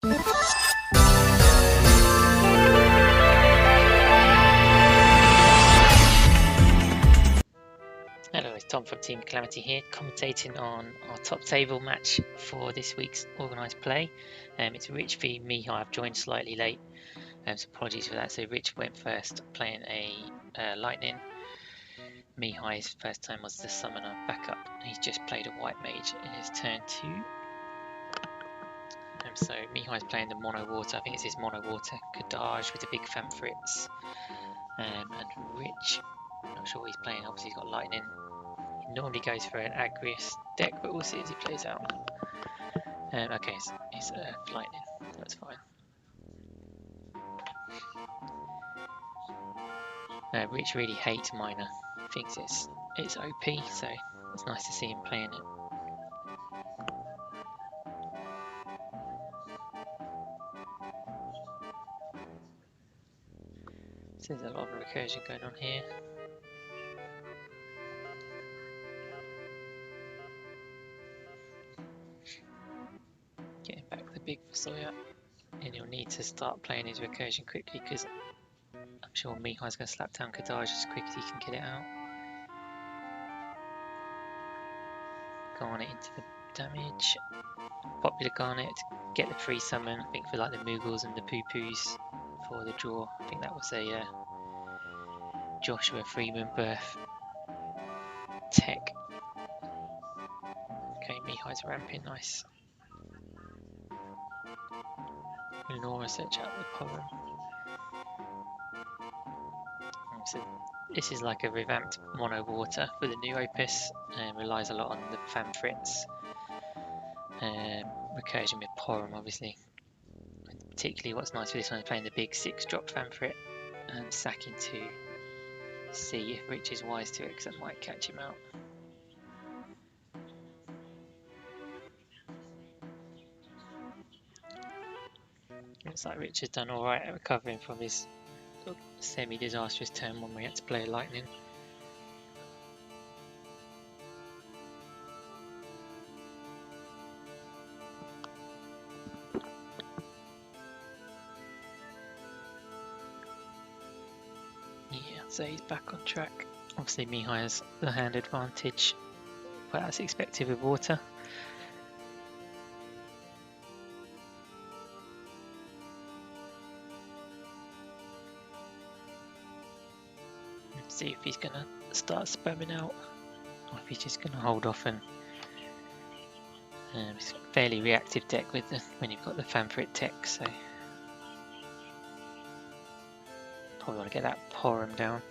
Hello, it's Tom from Team Calamity here, commentating on our top table match for this week's organised play. It's Rich v Mihai. I've joined slightly late, so apologies for that. So Rich went first, playing a Lightning. Mihai's first time was the Summoner backup. He's just played a White Mage in his turn 2. So Mihai's playing the Mono Water. I think it's his Mono Water Kadaj with the big Fanfrits. And Rich, I'm not sure what he's playing. Obviously he's got Lightning. He normally goes for an Agrius deck, but we'll see as he plays out. Okay, it's Lightning. That's fine. Rich really hates Miner. Thinks it's OP, so it's nice to see him playing it. So there's a lot of recursion going on here. Getting back the big Sawyer, and he'll need to start playing his recursion quickly because I'm sure Mihai's going to slap down Kadaj as quick as he can get it out. Garnet into the damage. Popular Garnet to get the free summon, I think for like the Moogles and the Poo-Poos for the draw. I think that was a Joshua Freeman birth tech. Okay, Mihai's ramping, nice. Lenora search out the poem. So this is like a revamped Mono Water for the new opus, and relies a lot on the Fanfrits. Recursion with Porum, obviously. And particularly what's nice for this one is playing the big 6-drop Fanfrit and sacking to see if Rich is wise to it, because that might catch him out. Looks like Rich has done alright at recovering from his semi-disastrous turn when we had to play Lightning. Yeah, so he's back on track. Obviously Mihai has the hand advantage, but that's expected with water. See if he's going to start spamming out, or if he's just going to hold off. And it's a fairly reactive deck with when you've got the Fanfrit tech, so probably want to get that Porum down.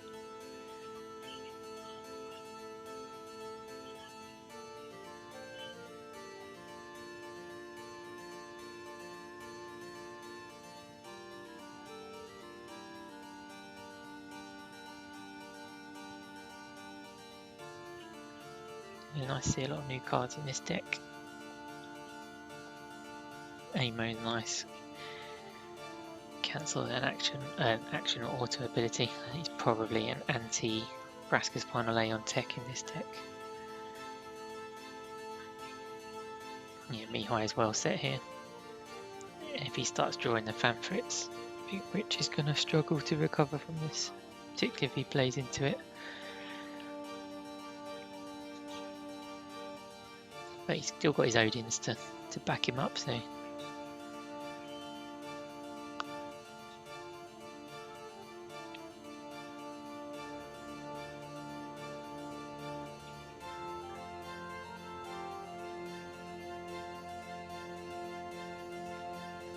And I see a lot of new cards in this deck. Amo is nice. Cancel an action or auto ability. He's probably an anti Braska's Final Aeon tech in this deck. Yeah, Mihai is well set here. If he starts drawing the Fanfrits, I think Rich is going to struggle to recover from this, particularly if he plays into it. But he's still got his Odins to back him up, so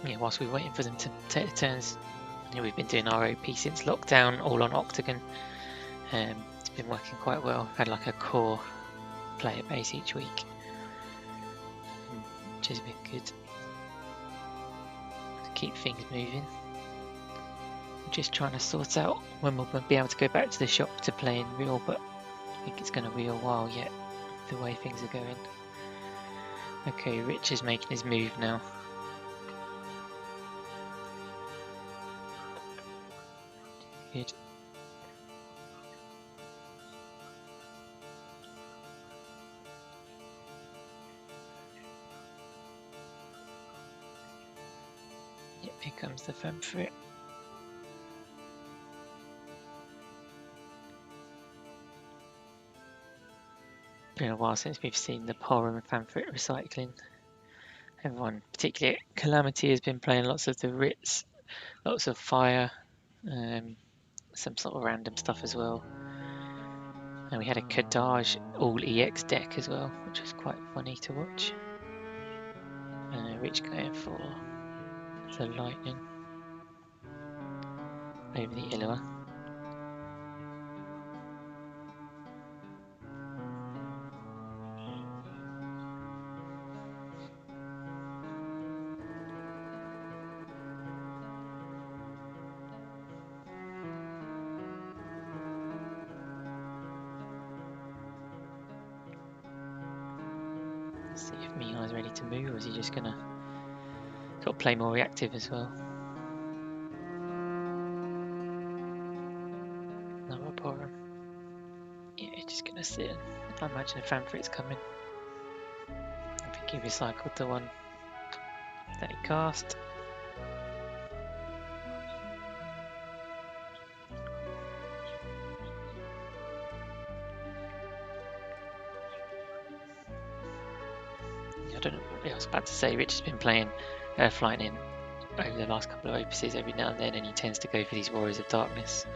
yeah, whilst we're waiting for them to take the turns, we've been doing ROP since lockdown, all on Octagon. It's been working quite well. We've had like a core player base each week, which has been good to keep things moving. I'm just trying to sort out when we'll be able to go back to the shop to play in real, but I think it's going to be a while yet, the way things are going. Okay, Rich is making his move now. Good. Yep, here comes the Fanfrit. Been a while since we've seen the Porum and Fanfrit recycling. Everyone, particularly at Calamity, has been playing lots of the Ritz, lots of Fire, some sort of random stuff as well. And we had a Kadaj all EX deck as well, which was quite funny to watch. Rich going for the Lightning over the Illua. Let's see if Mihai's ready to move, or is he just gonna sort of play more reactive as well? Another Porum. Yeah, he's just gonna sit and I imagine a Fanfrit's coming. I think he recycled the one that he cast. I don't know what I was about to say. Rich has been playing Earth Lightning over the last couple of opuses every now and then, and he tends to go for these Warriors of Darkness,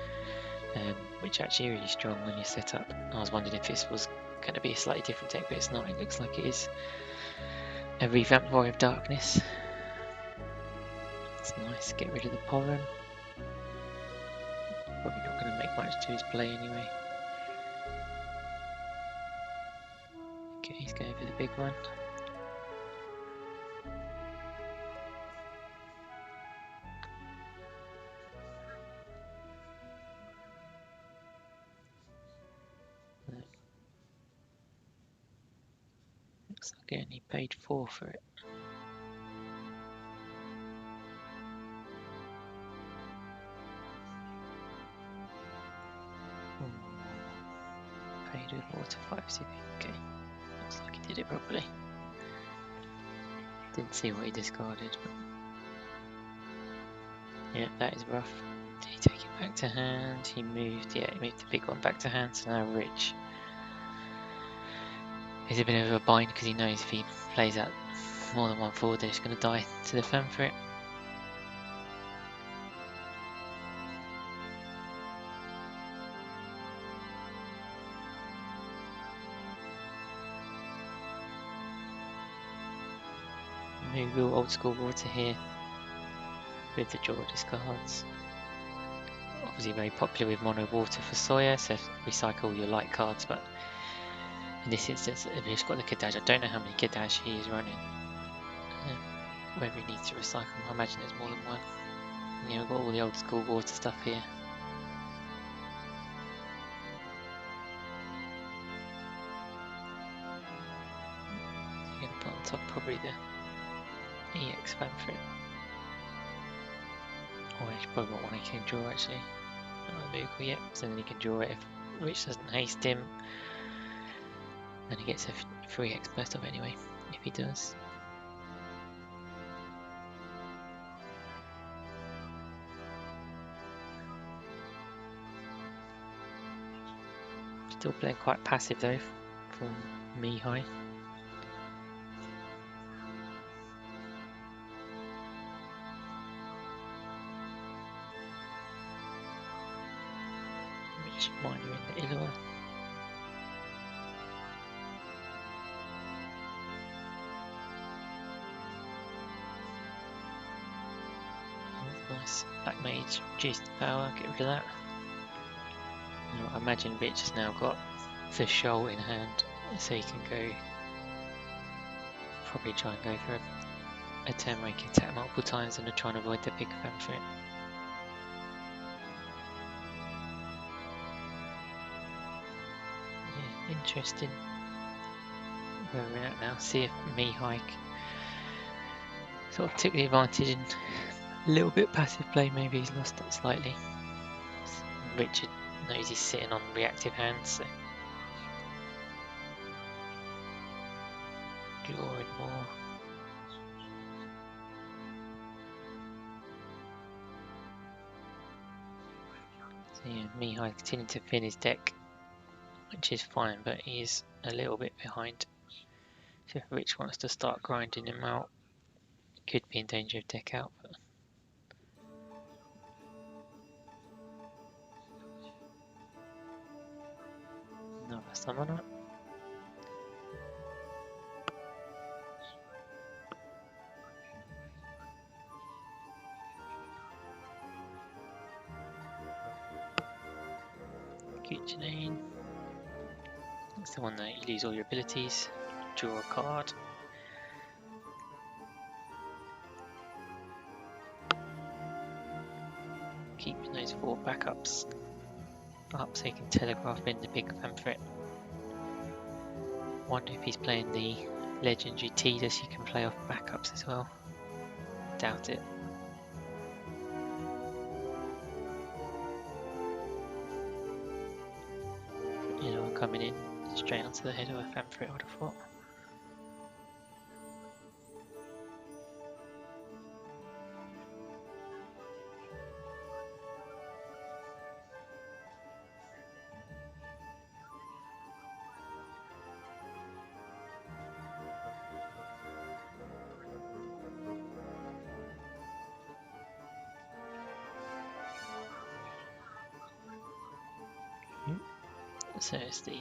which actually are really strong when you're set up. I was wondering if this was going to be a slightly different deck, but it's not. It looks like it is a revamped Warrior of Darkness. It's nice. Get rid of the Porum. Probably not going to make much to his play anyway. Okay, he's going for the big one. Looks like he only paid 4 for it. Paid with water 5 CP. Okay, looks like he did it properly. Didn't see what he discarded, but yeah, that is rough. Did he take it back to hand? He moved, yeah, he moved the big one back to hand, so now Rich is a bit of a bind because he knows if he plays out more than one forward, then it's going to die to the Fanfrit. Maybe we'll old school water here with the draw discards. Obviously very popular with mono water for Sawyer, so recycle your light cards, but in this instance we've just got the Kadaj. I don't know how many Kadaj he is running. Whether he needs to recycle, I imagine there's more than one. Yeah, we've got all the old school water stuff here. So you're going to put on top probably the EX Fanfrit. Or he probably got one he can draw actually. Not a vehicle yet, so then he can draw it if Rich doesn't haste him. And he gets a free X burst off anyway, if he does. Still playing quite passive though from Mihai. Which minor in the Illua. Nice. Black Mage, reduce the power, get rid of that. Now, I imagine Rich has now got the shoal in hand, so he can go. Probably try and go for a turn where he can attack multiple times and try and avoid the big Fanfrit. Yeah, interesting. Where we're at now. See if Mihai sort of took the advantage and a little bit passive play, maybe he's lost it slightly. Richard knows he's sitting on reactive hands, so drawing more. So yeah, Mihai continuing to thin his deck, which is fine, but he is a little bit behind. So if Rich wants to start grinding him out, could be in danger of deck out. But another summoner. Janine. That's the one that you lose all your abilities. Draw a card. Keeping those 4 backups up so you can telegraph in the big pamphlet. Wonder if he's playing the legendary Tida so you can play off backups as well. Doubt it. You know, coming in straight onto the head of a pamphlet, I would have thought. So it's the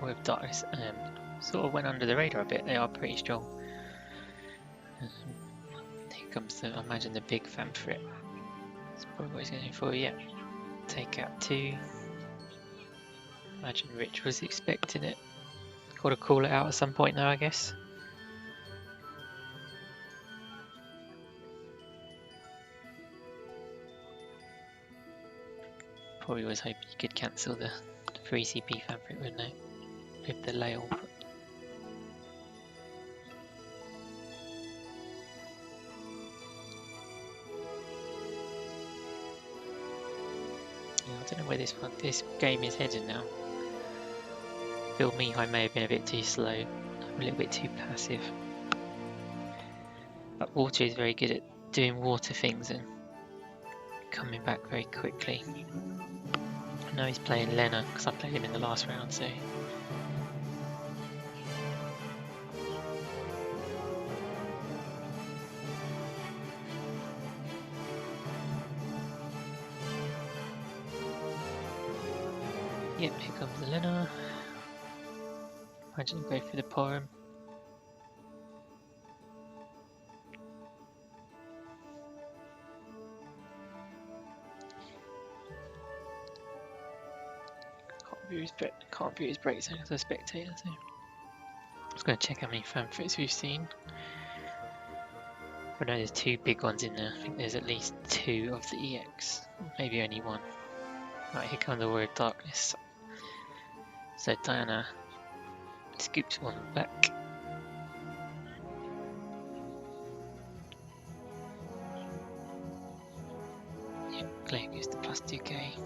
War of Darkness. Sort of went under the radar a bit. They are pretty strong. Here comes the, I imagine, the big pamphlet. That's probably what he's going for. Yeah. Take out 2. Imagine Rich was expecting it. Got to call it out at some point though, I guess. Probably was hoping you could cancel the 3 CP fabric, wouldn't it? With the layout. Yeah, I don't know where this game is heading now. I feel Mihai may have been a bit too slow, a little bit too passive. But Water is very good at doing water things and coming back very quickly. I know he's playing Lena because I played him in the last round, so. Yep, here comes the Lena. Imagine go for the Porum. Can't view his breakdown as a spectator, so I'm just going to check how many fanfits we've seen. I know there's 2 big ones in there. I think there's at least 2 of the EX, maybe only 1. Right, here comes the War of Darkness. So Diana scoops one back. Yep, Claire gives the plus 2k.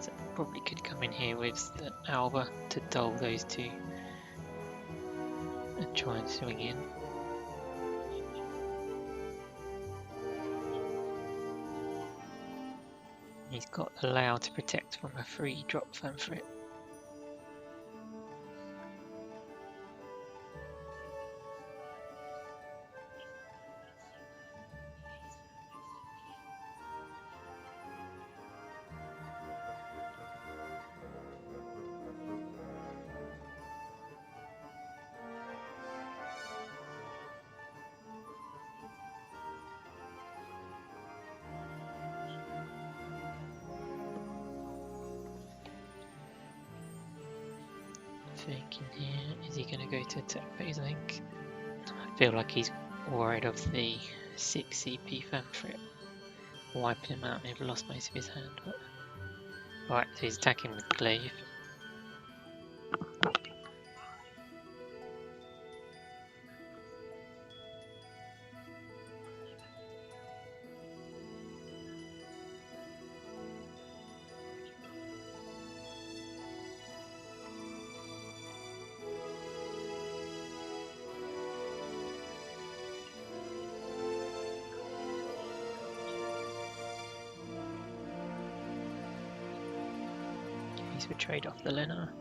So probably could come in here with the Alba to dull those 2 and try and swing in. He's got Allow to protect from a free drop fanfrit. Thinking here, is he going to go to attack phase? I think. I feel like he's worried of the 6 CP fanfrit wiping him out. Maybe lost most of his hand. But right, so he's attacking with Glaive. These would trade off the Lena.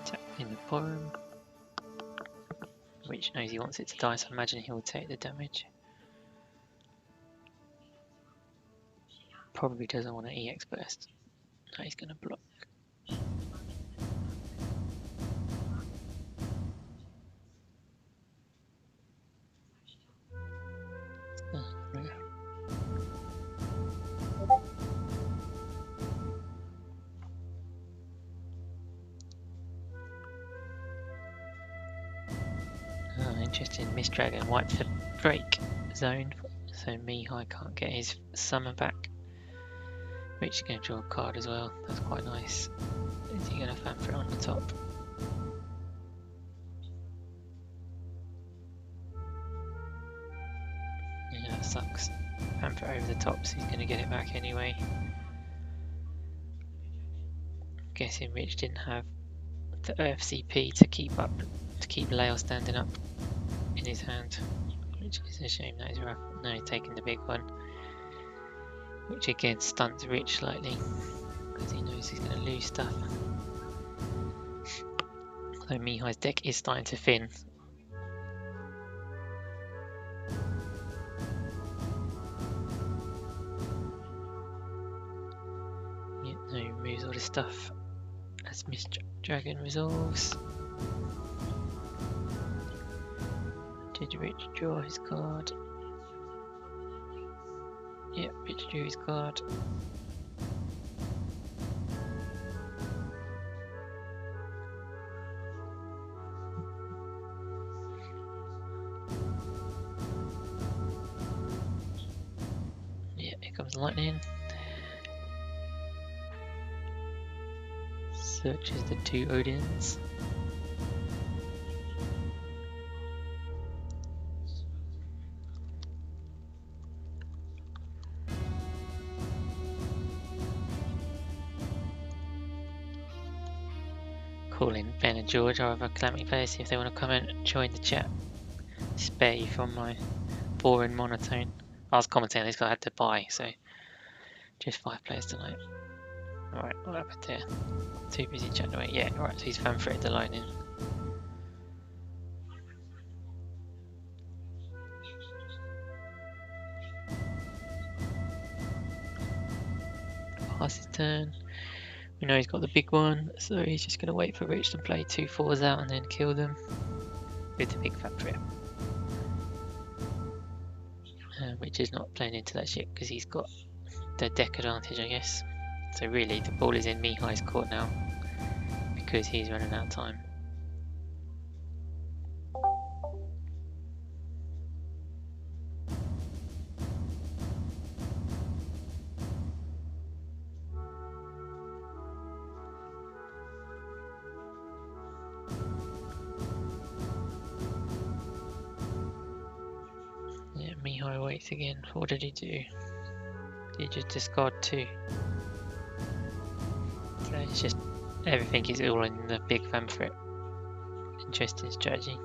Tap in the bottom. Which knows he wants it to die, so I imagine he'll take the damage. Probably doesn't want to EX burst. No, he's going to block. Oh, interesting. Mist Dragon wipes the break zone, so Mihai can't get his summon back. Which is going to draw a card as well. That's quite nice. Is he going to fan for it on the top? Yeah, that sucks. Fan for it over the top, so he's going to get it back anyway. Guessing Rich didn't have the OFCP to keep Lale standing up in his hand, which is a shame. That is rough. Now he's taking the big one, which again stunts Rich slightly because he knows he's going to lose stuff. So Mihai's deck is starting to thin. Yeah, no, he removes all this stuff as Mist Dragon resolves. Did Rich draw his card? Yep, Rich drew his card. Yeah, here comes lightning. Searches the two Odins. Calling Ben and George, our other Calamity players, see if they want to come and join the chat. Spare you from my boring monotone. I was commentating this because I had to buy, so just 5 players tonight. Alright, what happened there? Too busy chatting away. Yeah, alright, so he's fan for it, the lightning. Pass his turn. We know he's got the big one, so he's just going to wait for Rich to play 2 4s out and then kill them with the big factory. Which is not playing into that shit because he's got the deck advantage, I guess. So really, the ball is in Mihai's court now because he's running out of time. Mihai waits again. What did he do? Did he just discard 2? So it's just everything is all in the big fan for it. Interesting strategy.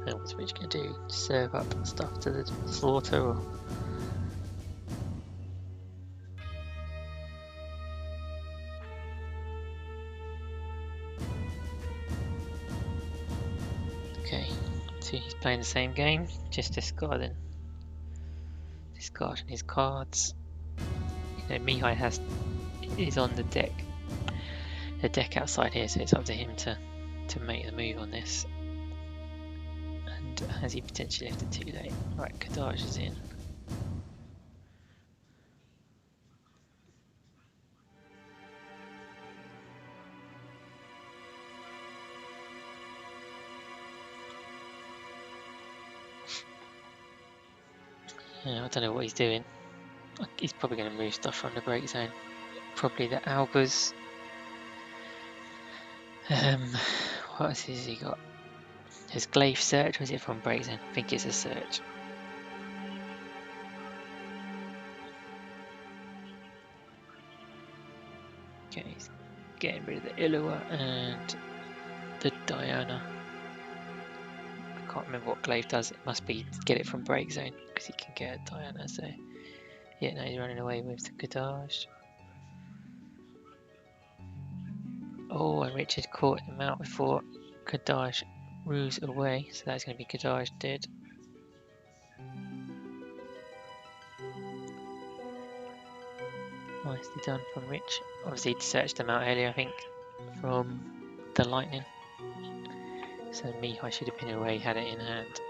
So what's Rich going to do? Serve up stuff to the slaughter or? Okay, so he's playing the same game, just discarding his cards. You know, Mihai is on the deck outside here, so it's up to him to make the move on this. And has he potentially left it too late? Right, Kadaj is in. I don't know what he's doing. He's probably going to move stuff from the break zone. Probably the Albers. What else has he got? His Glaive search, was it from break zone? I think it's a search. Okay, he's getting rid of the Illawa and the Diana. I can't remember what Glaive does. It must be get it from break zone because he can get a Diana. So yeah, no, he's running away with the Kadaj. Oh, and Richard caught him out before Kadaj ruse away. So that's going to be Kadaj dead. Nicely done from Rich. Obviously he'd searched them out earlier, I think, from the lightning. So Mihai should have been away, had it in hand.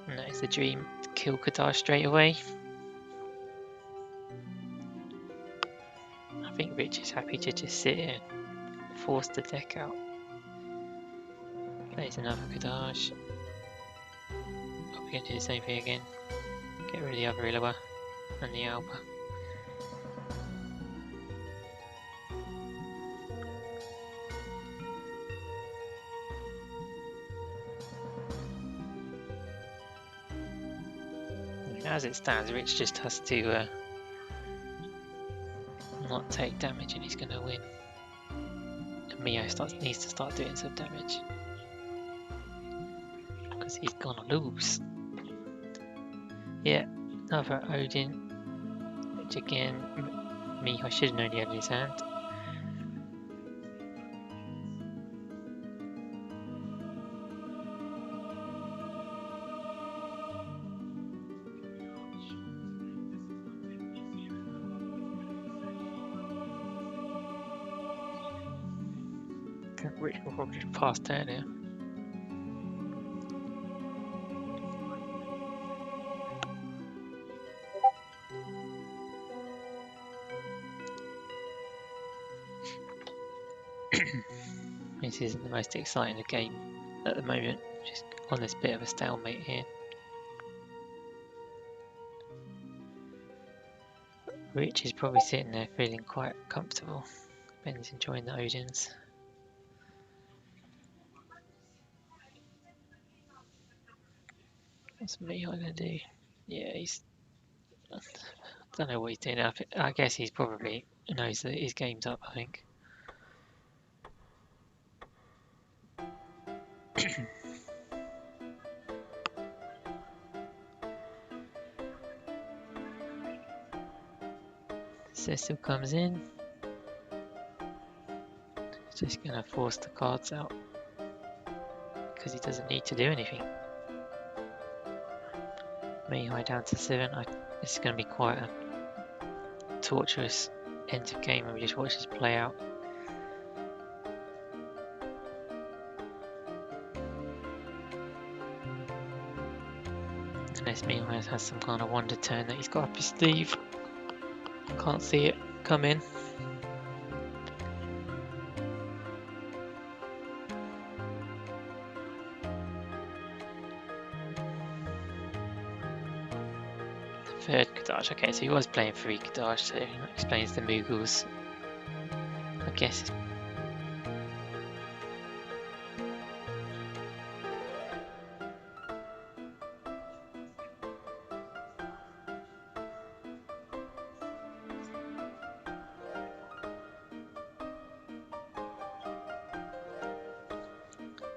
And that is the dream, to kill Kadaj straight away. I think Rich is happy to just sit here and force the deck out. There's another Kadaj. Probably going to do the same thing again. Get rid of the other Illawa and the Alba. As it stands, Rich just has to not take damage and he's going to win. And Mio needs to start doing some damage because he's gonna lose. Yeah, another Odin, which again, Mihai should have known he had in his hand. Rich will probably just pass turn here. This isn't the most exciting game at the moment, just on this bit of a stalemate here. Rich is probably sitting there feeling quite comfortable. Ben's enjoying the Odins. What's Mihai gonna do? Yeah, I don't know what he's doing. I guess he's probably knows that his game's up, I think. Cecil comes in. He's just gonna force the cards out because he doesn't need to do anything. Mihai down to 7. This is gonna be quite a torturous end of game when we just watch this play out. Unless Mihai has some kind of wonder turn that he's got up his sleeve. Can't see it come in. Third Kadaj. Okay, so he was playing 3 Kadaj, so that explains the Mughals. I guess.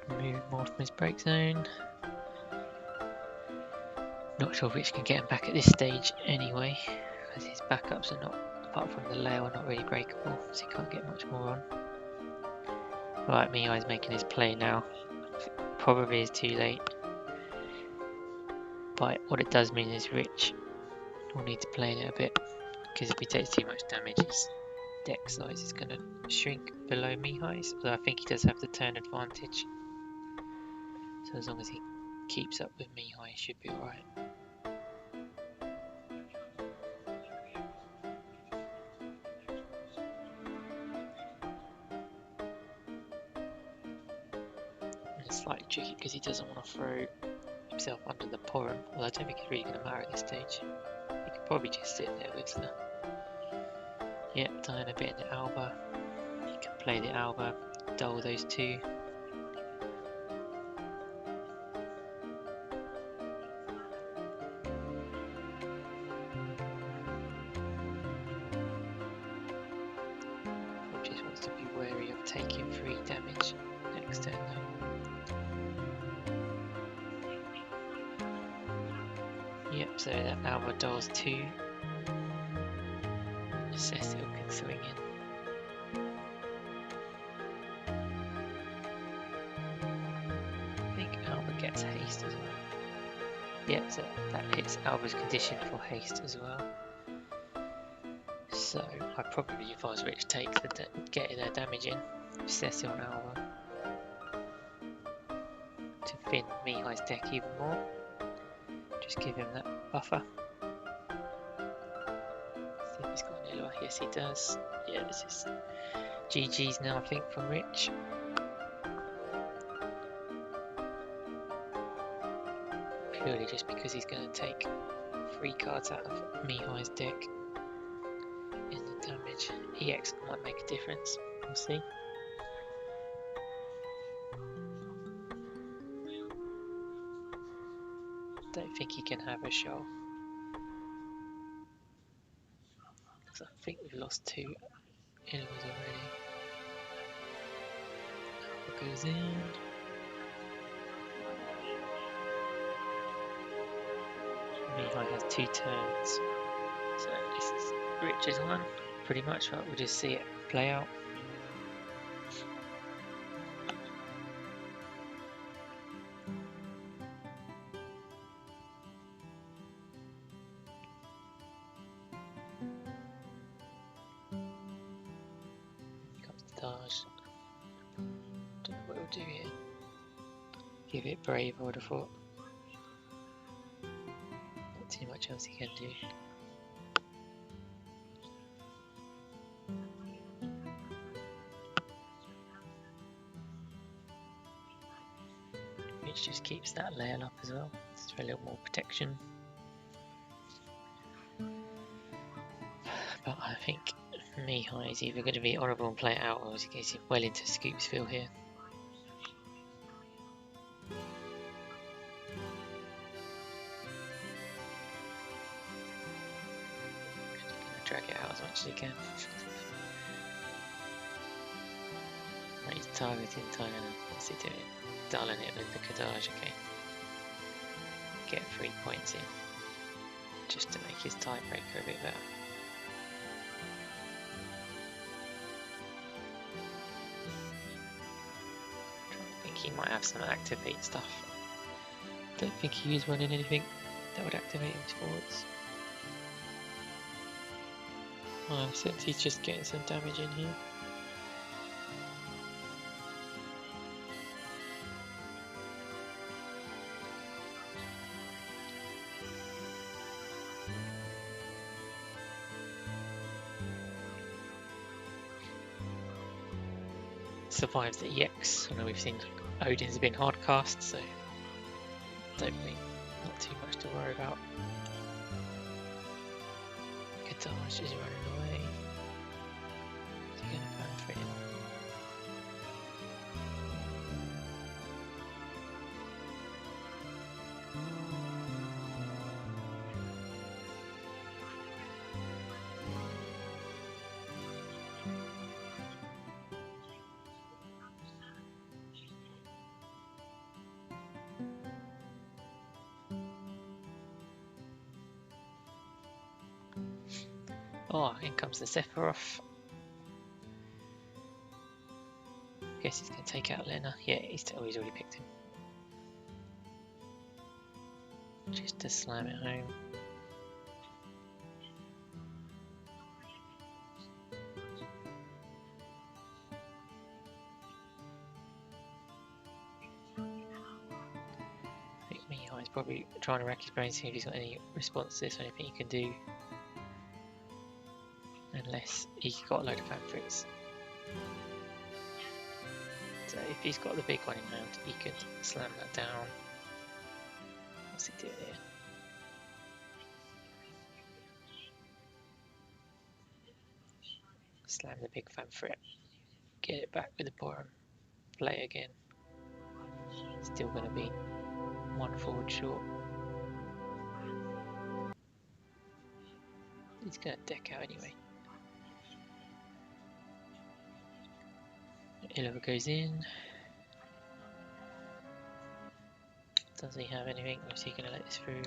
Move more from his break zone. Not sure which can get him back at this stage anyway, because his backups are not, apart from the layer, are not really breakable, so he can't get much more on. Right, Mihai's making his play now. Probably is too late. But what it does mean is Rich will need to play it a bit, because if he takes too much damage, his deck size is going to shrink below Mihai's, although I think he does have the turn advantage. So as long as he keeps up with Mihai, he should be alright. slightly tricky because he doesn't want to throw himself under the Porum, although I don't think it's really going to matter at this stage. He could probably just sit there with the... Yep, dying a bit in the Alba. He can play the Alba, dull those two. Just wants to be wary of taking 3 damage next turn though. Yep, so that Alba dulls 2. Cecil can swing in. I think Alba gets haste as well. Yep, so that hits Alba's condition for haste as well. So I'd probably advise Rich takes the getting their damage in. Cecil and Alba to thin Mihai's deck even more. Just give him that buffer. See if he's got an Ilua. Yes, he does. Yeah, this is GG's now, I think, from Rich. Purely just because he's going to take 3 cards out of Mihai's deck in the damage. EX might make a difference. We'll see. Don't think he can have a show. Because I think we've lost 2 Illuas already. Alba goes in. Mihai has 2 turns. So this is Rich's one. Pretty much, right? We'll just see it play out. Dodge. Don't know what we'll do here. Give it brave, I would have thought. Not too much else he can do. Which just keeps that layer up as well, just for a little more protection. But I think Mihai is either going to be honourable and play it out, or he's well into Scoopsville here. Gonna drag it out as much as he can. Right, he's targeting Diana. What's he doing? Dulling it with the Kadaj, okay. Get 3 points in, just to make his tiebreaker a bit better. He might have some activate stuff. Don't think he is running anything that would activate him forwards. Oh, since he's just getting some damage in here. Survives the EX. I know we've seen Odin's been hard cast, so don't think not too much to worry about. Kadaj is running away. Is he going to ban for him? Oh, in comes the Sephiroth. Guess he's going to take out Lena. Yeah, he's already picked him. Just to slam it home. I think Mihai's probably trying to rack his brains, see if he's got any response to this or anything he can do. Unless he got a load of fanfrits. So if he's got the big one in hand, he could slam that down. What's he doing here? Slam the big fan for it. Get it back with the bottom. Play again. Still going to be one forward short. He's going to deck out anyway. Illiver goes in. Does he have anything? Or is he going to let this through?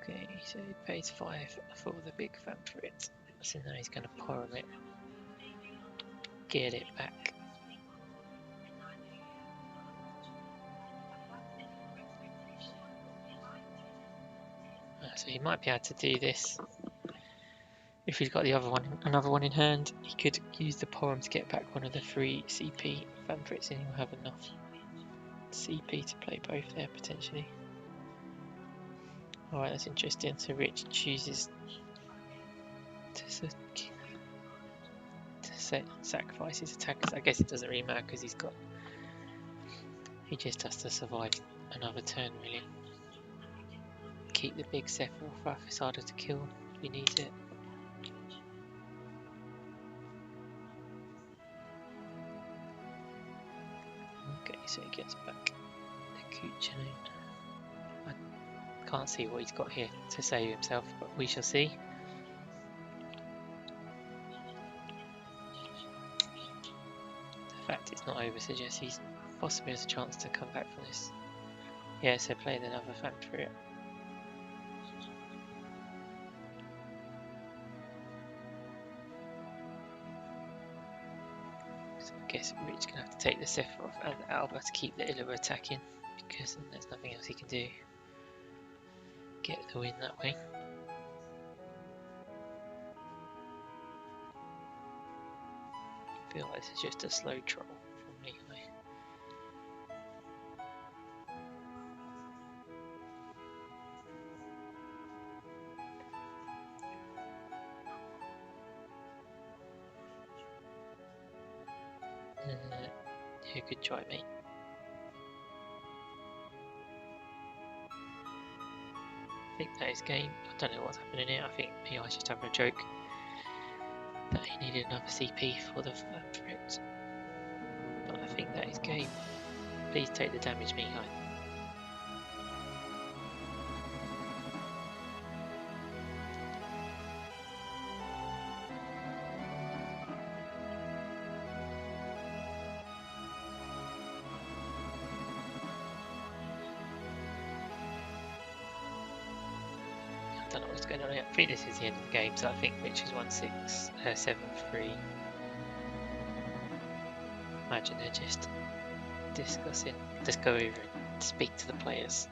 Okay, so he pays 5 for the big fan for it. So now he's going to pour it. Get it back. So he might be able to do this. If he's got the other one, another one in hand, he could use the poem to get back one of the 3 CP fanfrits, and he'll have enough CP to play both there potentially. Alright, that's interesting. So Rich chooses to sacrifice his attackers. I guess it doesn't really matter because he just has to survive another turn really. Keep the big Sephiroth off, it's harder to kill if he needs it. Okay, so he gets back the Kuchane. I can't see what he's got here to save himself, but we shall see. The fact it's not over suggests he possibly has a chance to come back from this. Yeah, so play another fan for it. So I guess Rich gonna have to take the Sephiroth and the Alba to keep the Illiver attacking, because there's nothing else he can do. Get the win that way. I feel like this is just a slow troll from me. Yeah, good try, mate. I think that is game. I don't know what's happening here. I think PI's just having a joke that he needed another CP for the fanfrit. But I think that is game. Please take the damage, Mihai. I don't know what's going on here. I think this is the end of the game, so I think Mitch is 7-3. Imagine they're just discussing. Just go over and speak to the players.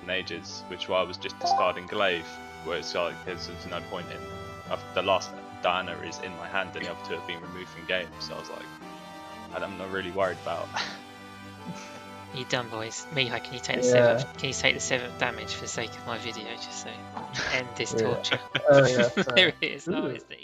Ages, which why I was just discarding Glaive, where it's like there's no point in. The last Diana is in my hand, and the other 2 have been removed from game, so I was like, I'm not really worried about. You done, boys. Mihai, can you take the 7th? Can you take the 7th damage for the sake of my video, just so end this torture? Oh yeah. There it is. Oh, it's the